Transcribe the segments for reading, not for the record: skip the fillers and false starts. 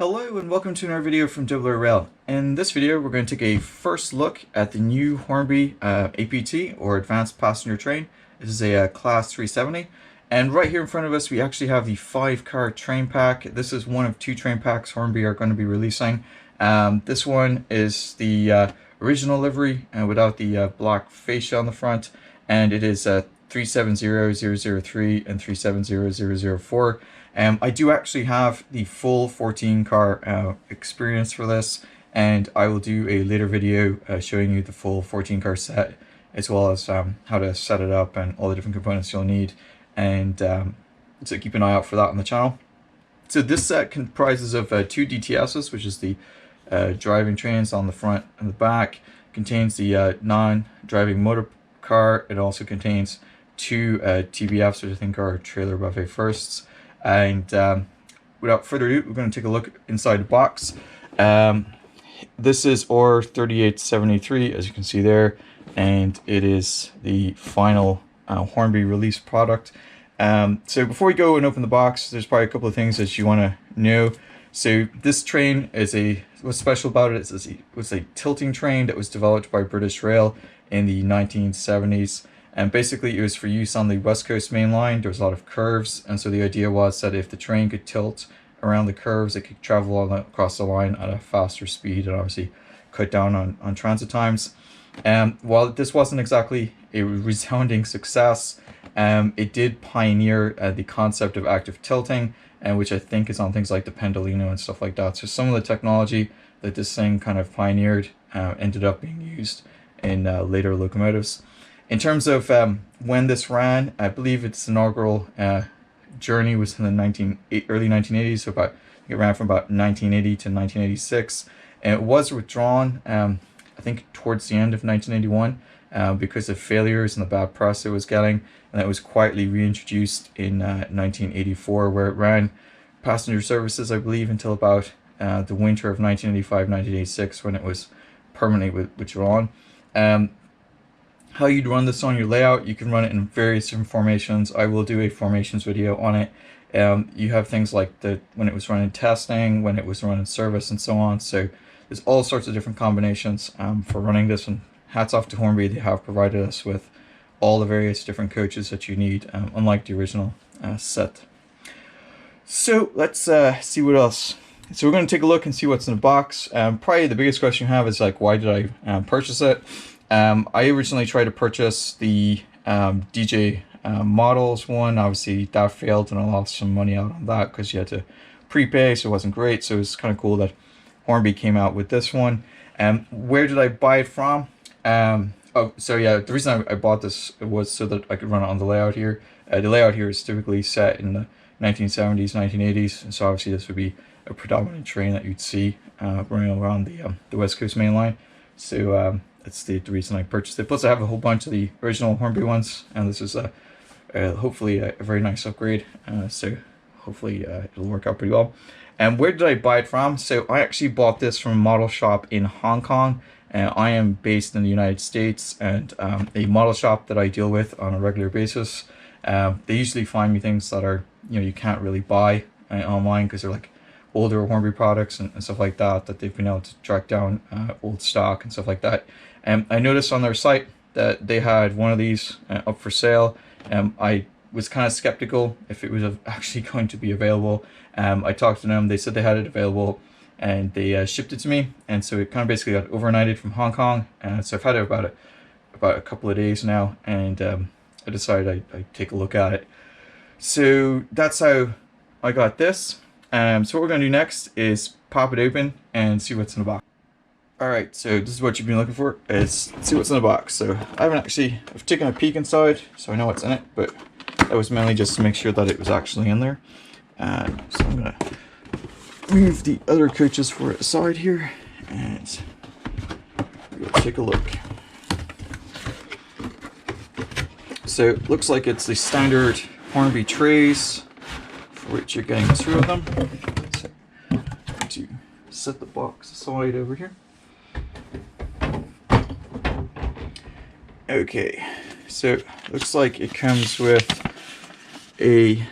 Hello and welcome to another video from oorail. In this video we're going to take a first look at the new Hornby APT or Advanced Passenger Train. This is a Class 370, and right here in front of us we actually have the 5-car train pack. This is one of 2 train packs Hornby are going to be releasing. This one is the original livery without the black fascia on the front, and it is 370003 and 370004. I do actually have the full 14-car experience for this, and I will do a later video showing you the full 14-car set, as well as how to set it up and all the different components you'll need, and so keep an eye out for that on the channel. So this set comprises of 2 DTSs, which is the driving trains on the front and the back. Contains the non-driving motor car. It also contains 2 TBFs, which I think are trailer buffet firsts. And without further ado, we're going to take a look inside the box. This is R3873, as you can see there, and it is the final Hornby release product. So before we go and open the box, there's probably a couple of things that you want to know. So this train is what's special about it is it was a tilting train that was developed by British Rail in the 1970s. And basically it was for use on the West Coast main line. There was a lot of curves, and so the idea was that if the train could tilt around the curves, it could travel all across the line at a faster speed and obviously cut down on transit times. While this wasn't exactly a resounding success, it did pioneer the concept of active tilting, which I think is on things like the Pendolino and stuff like that. So some of the technology that this thing kind of pioneered ended up being used in later locomotives. In terms of when this ran, I believe its inaugural journey was in the early 1980s, so it ran from about 1980 to 1986. And it was withdrawn, I think, towards the end of 1981 because of failures and the bad press it was getting, and it was quietly reintroduced in 1984, where it ran passenger services, I believe, until about the winter of 1985-1986, when it was permanently withdrawn. How you'd run this on your layout, you can run it in various different formations. I will do a formations video on it. You have things like when it was running testing, when it was running service, and so on. So there's all sorts of different combinations for running this, and hats off to Hornby. They have provided us with all the various different coaches that you need, unlike the original set. So let's see what else. So we're going to take a look and see what's in the box. Probably the biggest question you have is like, why did I purchase it? I originally tried to purchase the DJ models one. Obviously that failed, and I lost some money out on that because you had to prepay, so it wasn't great. So it's kind of cool that Hornby came out with this one. Where did I buy it from? Oh, so yeah, the reason I bought this was so that I could run it on the layout here. The layout here is typically set in the 1970s, 1980s, and so obviously this would be a predominant train that you'd see running around the West Coast main line. So that's the reason I purchased it. Plus I have a whole bunch of the original Hornby ones, and this is hopefully a very nice upgrade. So hopefully it'll work out pretty well. And where did I buy it from? So I actually bought this from a model shop in Hong Kong. I am based in the United States, and a model shop that I deal with on a regular basis, they usually find me things that are, you can't really buy online, because they're like older Hornby products and stuff like that they've been able to track down old stock and stuff like that. I noticed on their site that they had one of these up for sale. I was kind of skeptical if it was actually going to be available. I talked to them, they said they had it available, and they shipped it to me, and so it kind of basically got overnighted from Hong Kong. So I've had it about a couple of days now, and I decided I'd take a look at it. So that's how I got this. So what we're going to do next is pop it open and see what's in the box. Alright, so this is what you've been looking for, is see what's in the box. So I've taken a peek inside, so I know what's in it, but that was mainly just to make sure that it was actually in there. So I'm going to move the other coaches for it aside here, and we'll take a look. So it looks like it's the standard Hornby trays, for which you're getting 2 of them. So I'm going to set the box aside over here. Okay, so it looks like it comes with a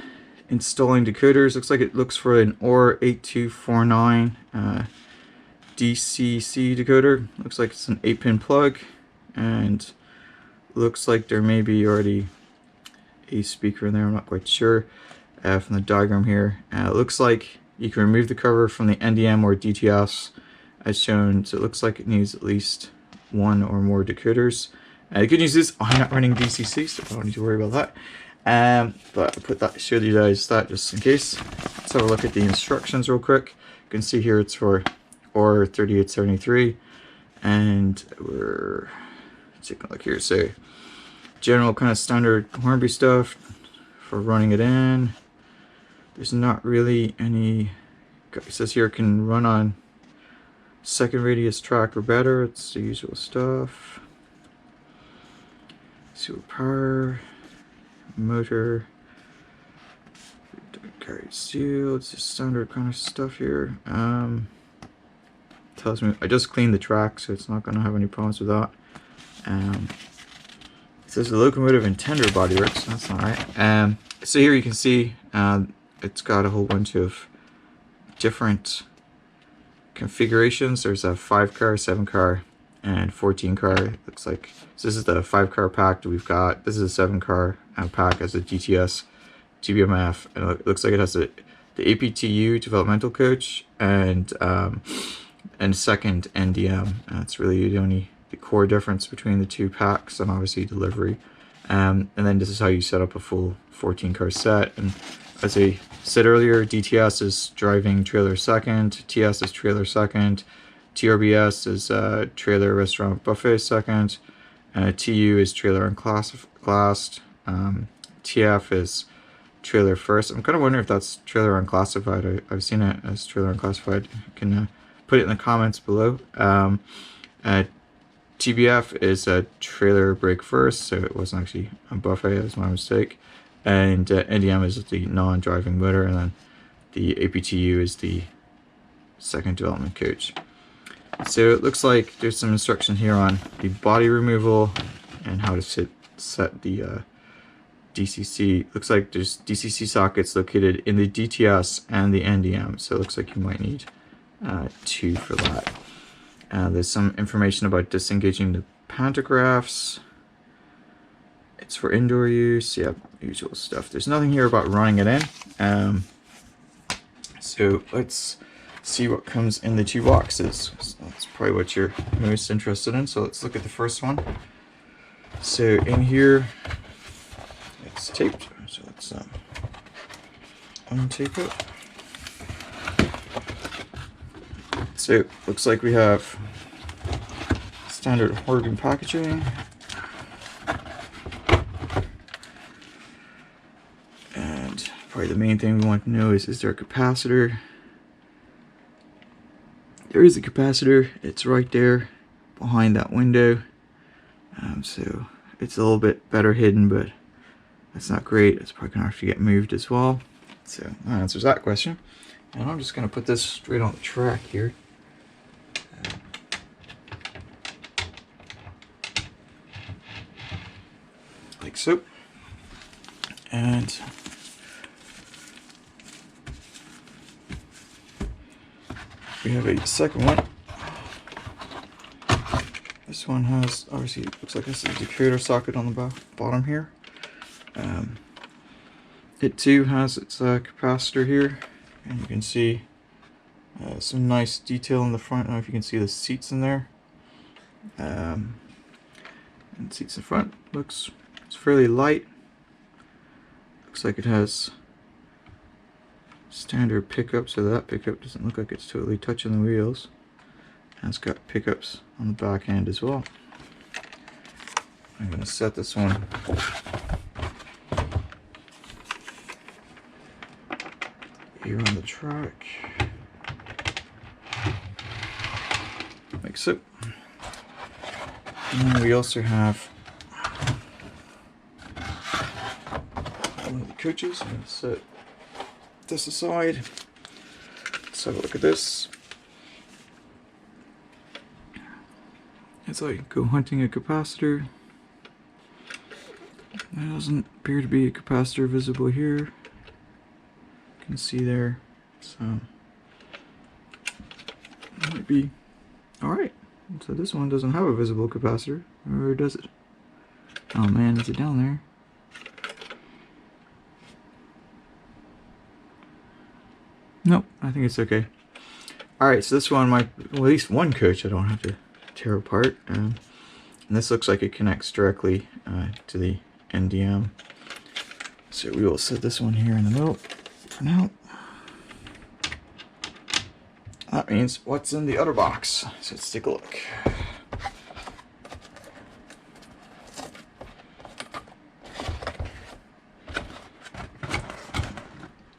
installing decoders. Looks for an R3873 DCC decoder. Looks like it's an 8-pin plug, and looks like there may be already a speaker in there. I'm not quite sure from the diagram here. It looks like you can remove the cover from the NDM or DTS as shown, so it looks like it needs at least one or more decoders. The good news is I'm not running DCC, so I don't need to worry about that. But I showed you guys that just in case. Let's have a look at the instructions real quick. You can see here it's for R3873, and we're taking a look here. So general kind of standard Hornby stuff for running it in. There's not really any. It says here it can run on second radius track or better. It's the usual stuff. Super power, motor, carried steel. It's just standard kind of stuff here. Tells me I just cleaned the track, so it's not going to have any problems with that. It says the locomotive and tender body works. That's not right. So here you can see it's got a whole bunch of different configurations. There's a 5-car, 7-car, and 14-car. Looks like so this is the 5-car pack that we've got. This is a 7-car pack as a DTS, TBF, and it looks like it has the APTU developmental coach and second NDM. That's really the core difference between the two packs, and obviously delivery. And then this is how you set up a full 14-car set. And as I said earlier, DTS is driving trailer second, TS is trailer second, TRBS is trailer restaurant buffet second, TU is trailer unclassed, TF is trailer first. I'm kind of wondering if that's trailer unclassified. I've seen it as trailer unclassified. You can put it in the comments below. TBF is a trailer brake first, so it wasn't actually a buffet, that was my mistake. And NDM is the non-driving motor, and then the APTU is the second development coach. So it looks like there's some instruction here on the body removal and how to set the DCC. Looks like there's DCC sockets located in the DTS and the NDM, so it looks like you might need 2 for that. There's some information about disengaging the pantographs. It's for indoor use. Yeah, usual stuff. There's nothing here about running it in. So let's see what comes in the 2 boxes. So that's probably what you're most interested in. So let's look at the first one. So in here, it's taped. So let's untape it. So looks like we have standard Hornby packaging. And probably the main thing we want to know is there a capacitor? There is a capacitor. It's right there behind that window. So it's a little bit better hidden, but that's not great. It's probably going to have to get moved as well. So that answers that question. And I'm just going to put this straight on the track here. Like so. And we have a second one. This one has, obviously, it looks like this is a decoder socket on the bottom here. It too has its capacitor here, and you can see some nice detail in the front. I don't know if you can see the seats in there. And seats in front it's fairly light. Looks like it has standard pickup, so that pickup doesn't look like it's totally touching the wheels. And it's got pickups on the back end as well. I'm going to set this one here on the track, like so. And then we also have one of the coaches. I'm going to set this aside. Let's have a look at this. It's like go hunting a capacitor. There doesn't appear to be a capacitor visible here. can see there. So it might be alright. So this one doesn't have a visible capacitor, or does it? Oh man, is it down there? Nope, I think it's okay. Alright, so this one might, well, at least one coach I don't have to tear apart. And this looks like it connects directly to the NDM. So we will set this one here in the middle for now. That means what's in the other box. So let's take a look.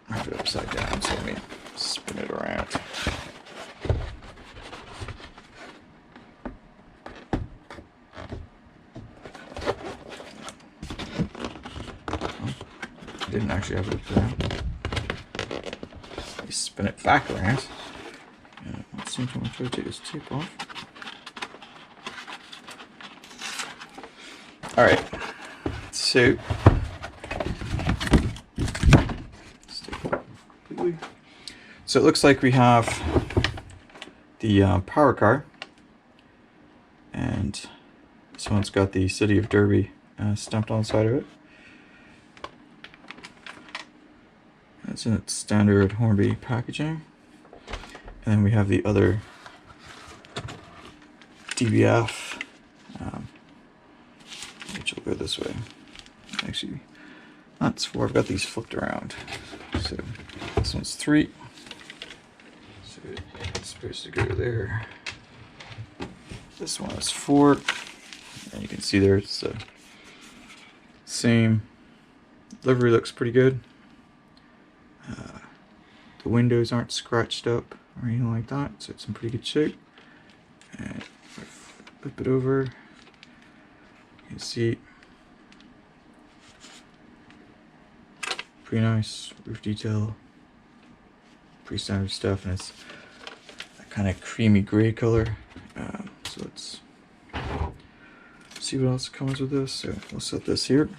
I have it upside down, so let me spin it around. Didn't actually have it up there. You spin it back around. At the same time, I'm trying to take this tape off. Alright, so let's take it completely. So it looks like we have the power car, and this one's got the City of Derby stamped on the side of it. That's in its standard Hornby packaging. And then we have the other TBF, which will go this way. Actually, that's 4. I've got these flipped around. So this one's 3. So it's supposed to go there. This one is 4. And you can see there it's the same. Livery looks pretty good. The windows aren't scratched up or anything like that, so it's in pretty good shape. And if I flip it over, you can see pretty nice roof detail, pretty standard stuff, and it's that kind of creamy gray color. So let's see what else comes with this. So we'll set this here.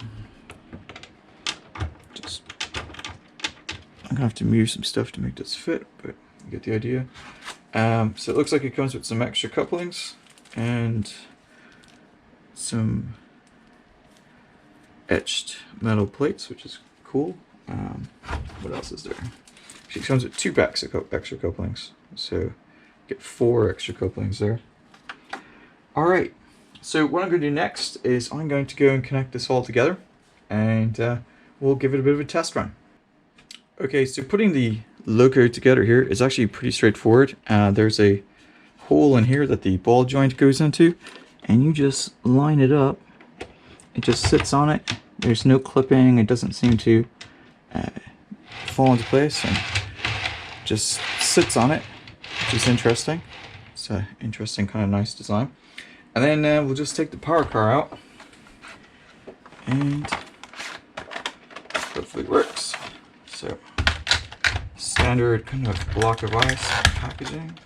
I'm gonna have to move some stuff to make this fit, but you get the idea. So it looks like it comes with some extra couplings and some etched metal plates, which is cool. What else is there? Actually, it comes with 2 packs of extra couplings, so get 4 extra couplings there. All right. So what I'm going to do next is I'm going to go and connect this all together, and we'll give it a bit of a test run. Okay, so putting the loco together here is actually pretty straightforward. There's a hole in here that the ball joint goes into, and you just line it up. It just sits on it. There's no clipping. It doesn't seem to fall into place, and just sits on it, which is interesting. It's an interesting kind of nice design. And then we'll just take the power car out, and hopefully it works. So standard kind of block of ice packaging.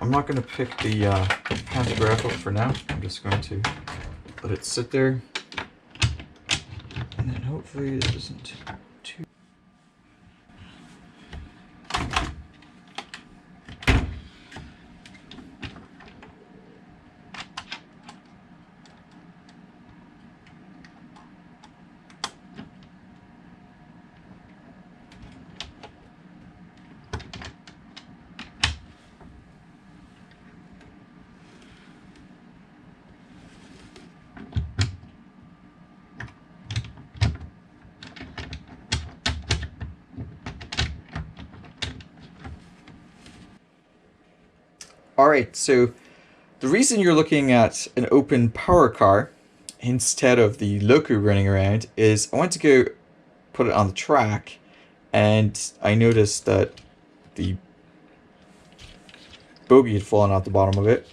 I'm not going to pick the pantograph up for now. I'm just going to let it sit there, and then hopefully it isn't too. Alright, so the reason you're looking at an open power car instead of the loco running around is I went to go put it on the track, and I noticed that the bogie had fallen out the bottom of it.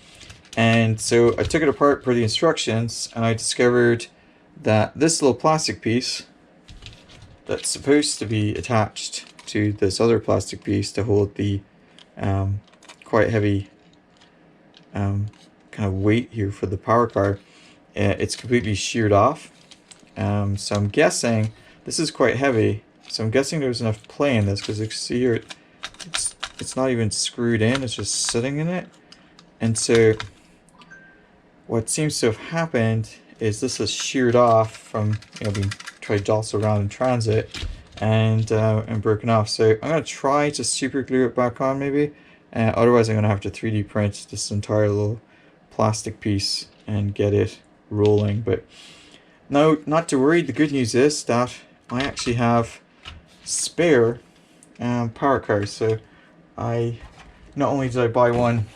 And so I took it apart per the instructions, and I discovered that this little plastic piece that's supposed to be attached to this other plastic piece to hold the quite heavy kind of weight here for the power car, it's completely sheared off. So I'm guessing this is quite heavy, So I'm guessing there's enough play in this, because you can see here it's not even screwed in, it's just sitting in it. And so what seems to have happened is this is sheared off from, you know, being tried to jostle around in transit, and broken off. So I'm going to try to super glue it back on maybe. Otherwise I'm going to have to 3D print this entire little plastic piece and get it rolling. But no, not to worry. The good news is that I actually have spare power cars. So I not only did I buy one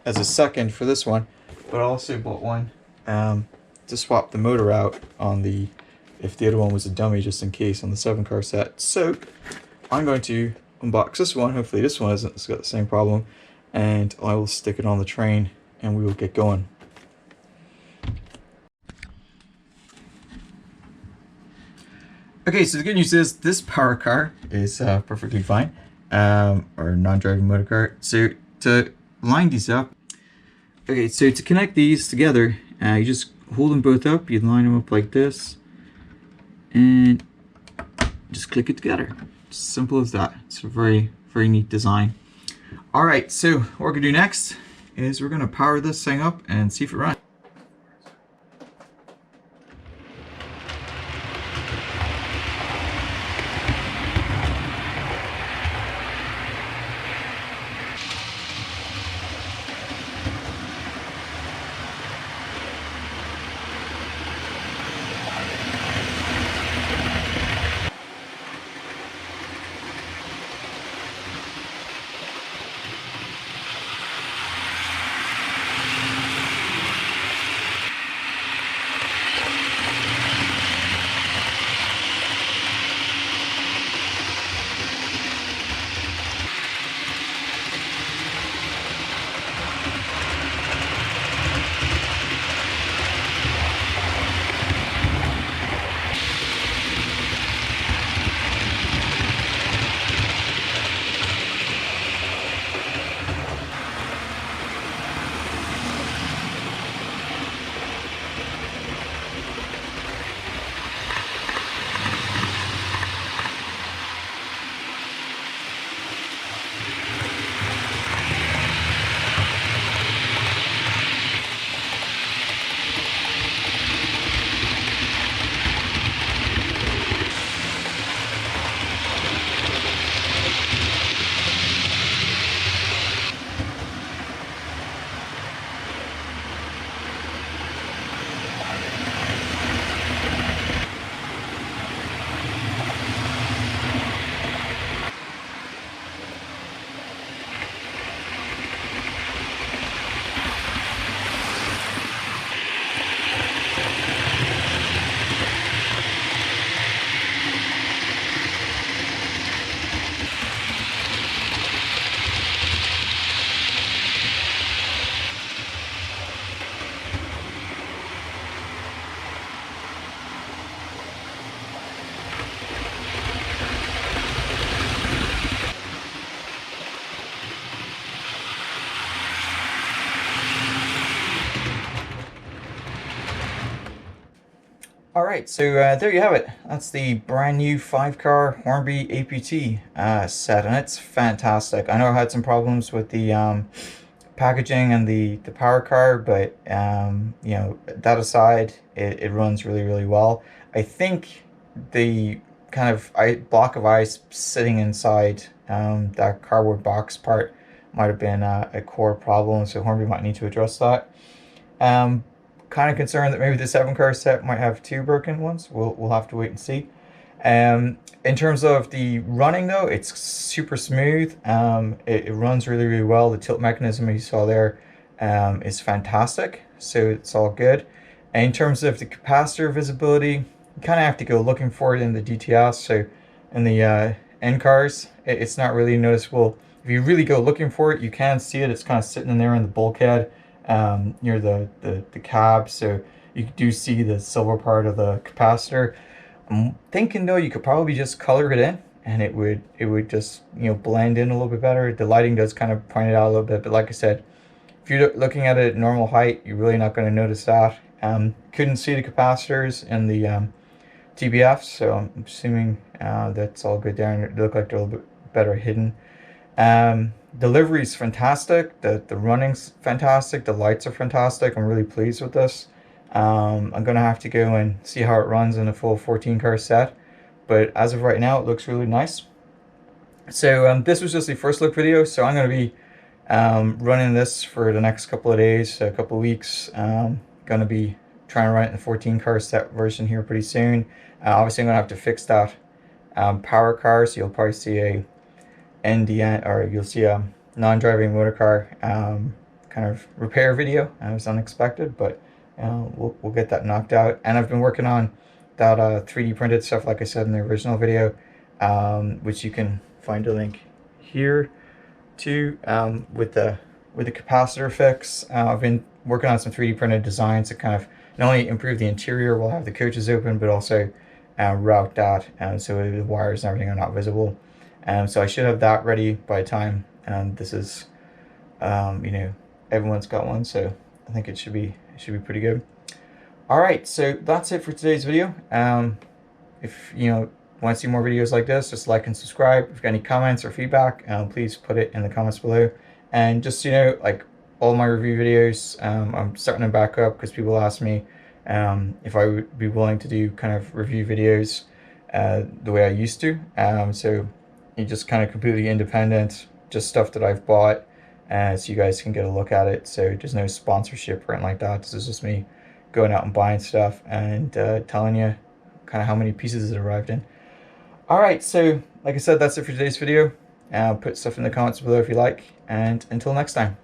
as a second for this one, but I also bought one to swap the motor out on the, if the other one was a dummy, just in case, on the 7-car set. So I'm going to unbox this one. Hopefully this one isn't, it's got the same problem, and I will stick it on the train and we will get going. Okay, so the good news is this power car is perfectly fine, or non-driving motor car. So to line these up, okay, so to connect these together, you just hold them both up, you line them up like this, and just click it together. Simple as that. It's a very, very neat design. Alright, so what we're going to do next is we're going to power this thing up and see if it runs. Alright, so there you have it. That's the brand new 5-car Hornby APT set, and it's fantastic. I know I had some problems with the packaging and the power car, but you know, that aside, it runs really, really well. I think the kind of block of ice sitting inside that cardboard box part might have been a core problem, so Hornby might need to address that. Kind of concerned that maybe the 7-car set might have 2 broken ones. We'll have to wait and see. In terms of the running though, it's super smooth. It runs really, really well. The tilt mechanism you saw there is fantastic, so it's all good. And in terms of the capacitor visibility, you kind of have to go looking for it in the DTS. So in the N cars, it's not really noticeable. If you really go looking for it, you can see it. It's kind of sitting in there in the bulkhead near the cab, so you do see the silver part of the capacitor. I'm thinking though you could probably just color it in, and it would just, you know, blend in a little bit better. The lighting does kind of point it out a little bit, but like I said, if you're looking at it at normal height, you're really not going to notice that. Couldn't see the capacitors in the TBF, so I'm assuming that's all good there, and they look like they're a little bit better hidden. Delivery is fantastic, the running's fantastic, the lights are fantastic. I'm really pleased with this. I'm gonna have to go and see how it runs in a full 14 car set, but as of right now it looks really nice. So this was just the first look video, so I'm going to be running this for the next couple of days, a couple of weeks. Going to be trying to run it in the 14 car set version here pretty soon. Obviously I'm going to have to fix that power car, so you'll probably see a NDM, or you'll see a non-driving motor car kind of repair video. It was unexpected, but we'll get that knocked out. And I've been working on that 3D printed stuff, like I said in the original video, which you can find a link here too, with the capacitor fix. I've been working on some 3D printed designs to kind of not only improve the interior while I have the coaches open, but also route that so the wires and everything are not visible. So I should have that ready by the time this is, you know, everyone's got one, so I think it should be pretty good. All right, so that's it for today's video. If you know, want to see more videos like this, just like and subscribe. If you've got any comments or feedback, please put it in the comments below. And just, you know, like all my review videos, I'm starting to back up because people ask me if I would be willing to do kind of review videos the way I used to. So you just kind of completely independent, just stuff that I've bought, so you guys can get a look at it. So there's no sponsorship or anything like that. This is just me going out and buying stuff and telling you kind of how many pieces it arrived in. Alright, so like I said, that's it for today's video. Put stuff in the comments below if you like, and until next time.